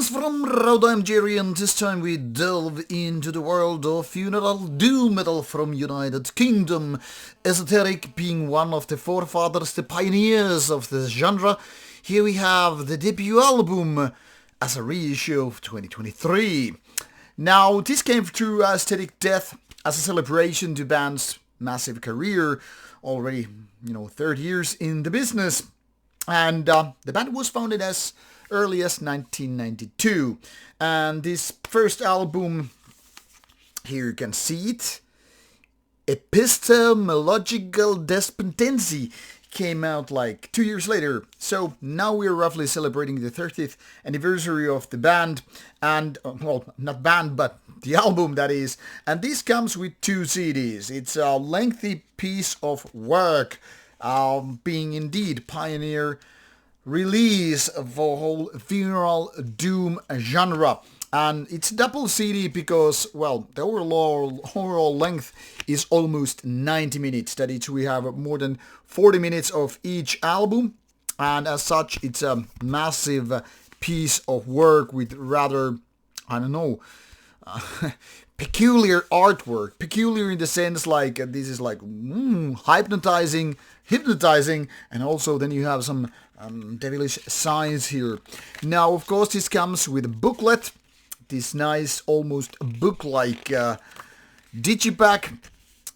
Greetings from Rauta, I'm Jerry, and this time we delve into the world of funeral doom metal from United Kingdom. Esoteric being one of the forefathers, the pioneers of the genre. Here we have the debut album as a reissue of 2023. Now, this came through Aesthetic Death as a celebration to band's massive career, already, 30 years in the business. And the band was founded as early as 1992. And this first album, here you can see it, Epistemological Despondency, came out like 2 years later. So now we're roughly celebrating the 30th anniversary of the band. And, not band, but the album, that is. And this comes with 2 CDs. It's a lengthy piece of work, being indeed pioneer release of the whole funeral doom genre. And it's a double CD because, the overall length is almost 90 minutes. That is, we have more than 40 minutes of each album. And as such, it's a massive piece of work with rather, peculiar artwork. Peculiar in the sense like this is like hypnotizing, and also then you have some devilish signs here. Now, of course, this comes with a booklet, this nice, almost book-like digipack,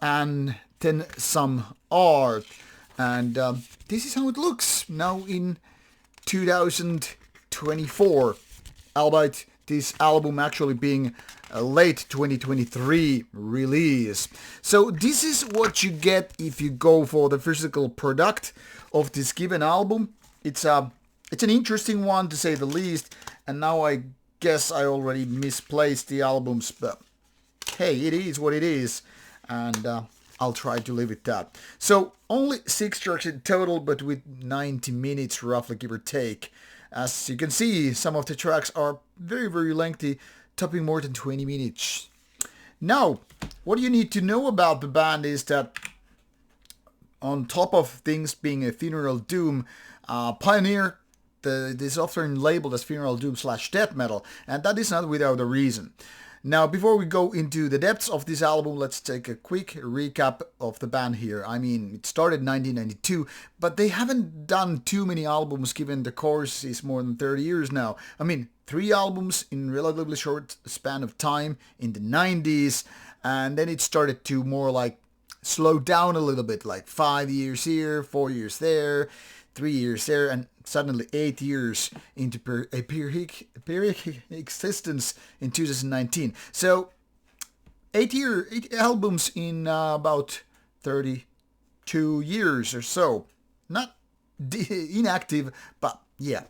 and then some art. And this is how it looks now in 2024, albeit this album actually being a late 2023 release. So this is what you get if you go for the physical product of this given album. It's an interesting one to say the least, and now I guess I already misplaced the albums, but hey, it is what it is, and I'll try to leave it that. So only 6 tracks in total, but with 90 minutes roughly, give or take. As you can see, some of the tracks are very, very lengthy, topping more than 20 minutes. Now, what you need to know about the band is that on top of things being a funeral doom pioneer, this often labeled as funeral doom / death metal, and that is not without a reason. Now, before we go into the depths of this album, let's take a quick recap of the band here. I mean, it started in 1992, but they haven't done too many albums given the course is more than 30 years now. I mean, 3 albums in relatively short span of time in the 90s, and then it started to more like slow down a little bit, like 5 years here, 4 years there, 3 years there, and suddenly 8 years into a periodic existence in 2019. So 8 albums in about 32 years or so. Not inactive, but yeah.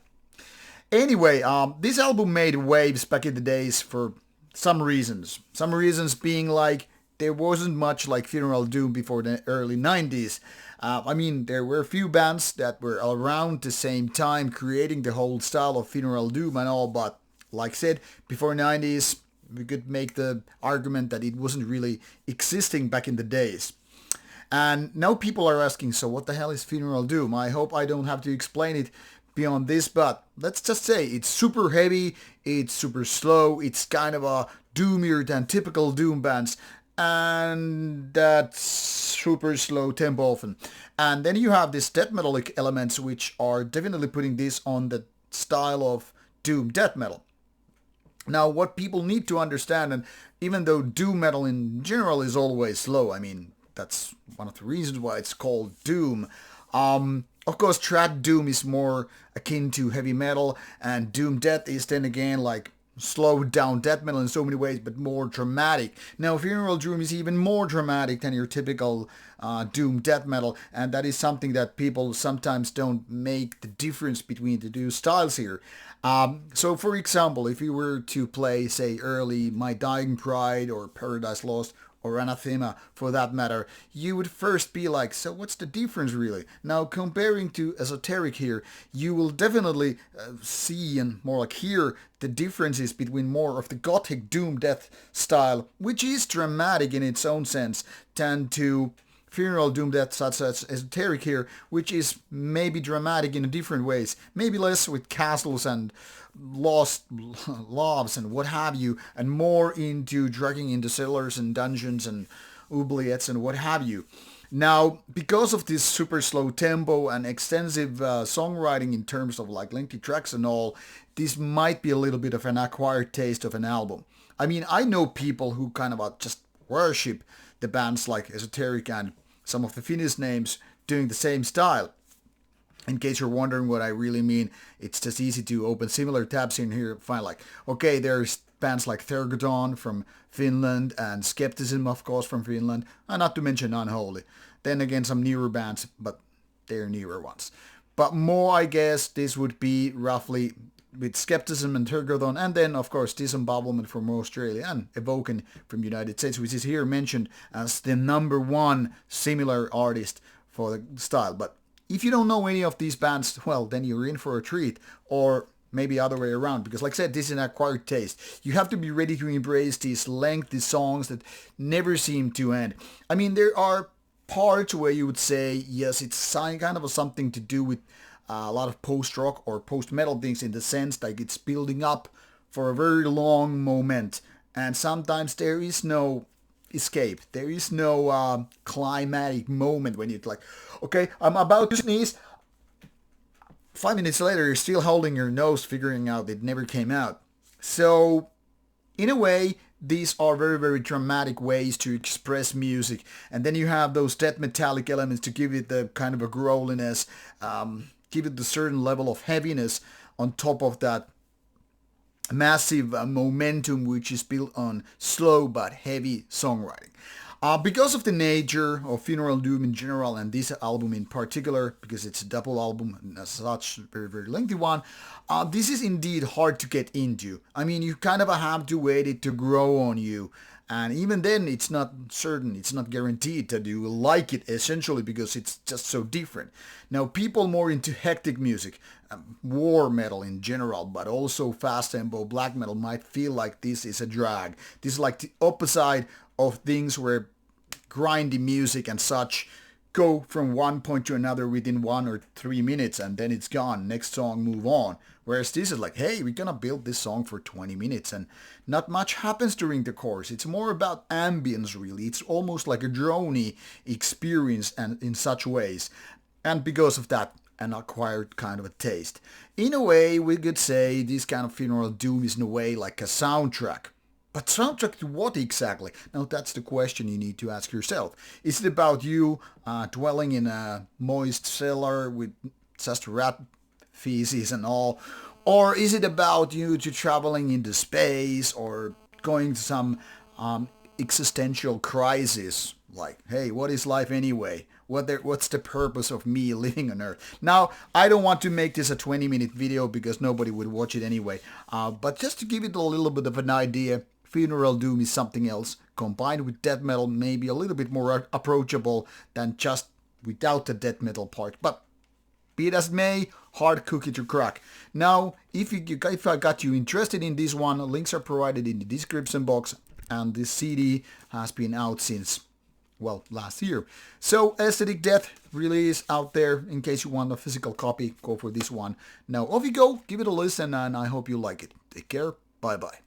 Anyway, this album made waves back in the days for some reasons. Some reasons being like there wasn't much like funeral doom before the early 90s. There were a few bands that were around the same time creating the whole style of funeral doom and all, but like I said, before 90s, we could make the argument that it wasn't really existing back in the days. And now people are asking, so what the hell is funeral doom? I hope I don't have to explain it beyond this, but let's just say it's super heavy, it's super slow, it's kind of a doomier than typical doom bands, and that's super slow tempo often. And then you have these death metallic elements which are definitely putting this on the style of doom death metal. Now, what people need to understand, and even though doom metal in general is always slow, that's one of the reasons why it's called doom. Of course, trad doom is more akin to heavy metal, and doom death is then again like slowed down death metal in so many ways, but more dramatic. Now, funeral doom is even more dramatic than your typical doom death metal, and that is something that people sometimes don't make the difference between the two styles here. So, for example, if you were to play, say, early My Dying Pride or Paradise Lost or Anathema for that matter, you would first be like, so what's the difference really? Now, comparing to Esoteric here, you will definitely see and more like hear the differences between more of the gothic doom death style, which is dramatic in its own sense, than to funeral doom death such as Esoteric here, which is maybe dramatic in different ways, maybe less with castles and lost loves and what have you, and more into dragging into cellars and dungeons and oubliettes and what have you. Now, because of this super slow tempo and extensive songwriting in terms of like lengthy tracks and all, this might be a little bit of an acquired taste of an album. I mean, I know people who kind of just worship the bands like Esoteric and some of the Finnish names doing the same style. In case you're wondering what I really mean, it's just easy to open similar tabs in here and find like, okay, there's bands like Thergodon from Finland and Skepticism, of course, from Finland, and not to mention Unholy. Then again, some newer bands, but they're newer ones. But more, I guess, this would be roughly with Skepticism and Thergodon, and then, of course, Disembowelment from Australia and Evoken from United States, which is here mentioned as the number one similar artist for the style. But if you don't know any of these bands, well, then you're in for a treat, or maybe other way around, because like I said, this is an acquired taste. You have to be ready to embrace these lengthy songs that never seem to end. I mean, there are parts where you would say, yes, it's kind of something to do with a lot of post-rock or post-metal things in the sense like it's building up for a very long moment, and sometimes there is no escape. There is no climatic moment when you're like, okay, I'm about to sneeze. 5 minutes later, you're still holding your nose, figuring out it never came out. So, in a way, these are very, very dramatic ways to express music. And then you have those death metallic elements to give it the kind of a growliness, give it the certain level of heaviness on top of that massive momentum which is built on slow but heavy songwriting. Because of the nature of Funeral Doom in general and this album in particular, because it's a double album and as such, very, very lengthy one, this is indeed hard to get into. I mean, you kind of have to wait it to grow on you. And even then, it's not certain, it's not guaranteed that you will like it, essentially, because it's just so different. Now, people more into hectic music, war metal in general, but also fast tempo black metal might feel like this is a drag. This is like the opposite of things where grindy music and such go from one point to another within 1 or 3 minutes and then it's gone. Next song, move on. Whereas this is like, hey, we're gonna build this song for 20 minutes and not much happens during the chorus. It's more about ambience, really. It's almost like a droney experience and in such ways. And because of that, an acquired kind of a taste. In a way, we could say this kind of Funeral Doom is in a way like a soundtrack. But soundtrack to what exactly? Now that's the question you need to ask yourself. Is it about you dwelling in a moist cellar with just rat feces and all? Or is it about you traveling into space or going to some existential crisis? Like, hey, what is life anyway? What's the purpose of me living on Earth? Now, I don't want to make this a 20-minute video because nobody would watch it anyway. But just to give it a little bit of an idea, Funeral Doom is something else, combined with death metal, maybe a little bit more approachable than just without the death metal part. But be it as it may, hard cookie to crack. Now, if I got you interested in this one, links are provided in the description box, and this CD has been out since, well, last year. So, Aesthetic Death release out there. In case you want a physical copy, go for this one. Now, off you go, give it a listen, and I hope you like it. Take care, bye-bye.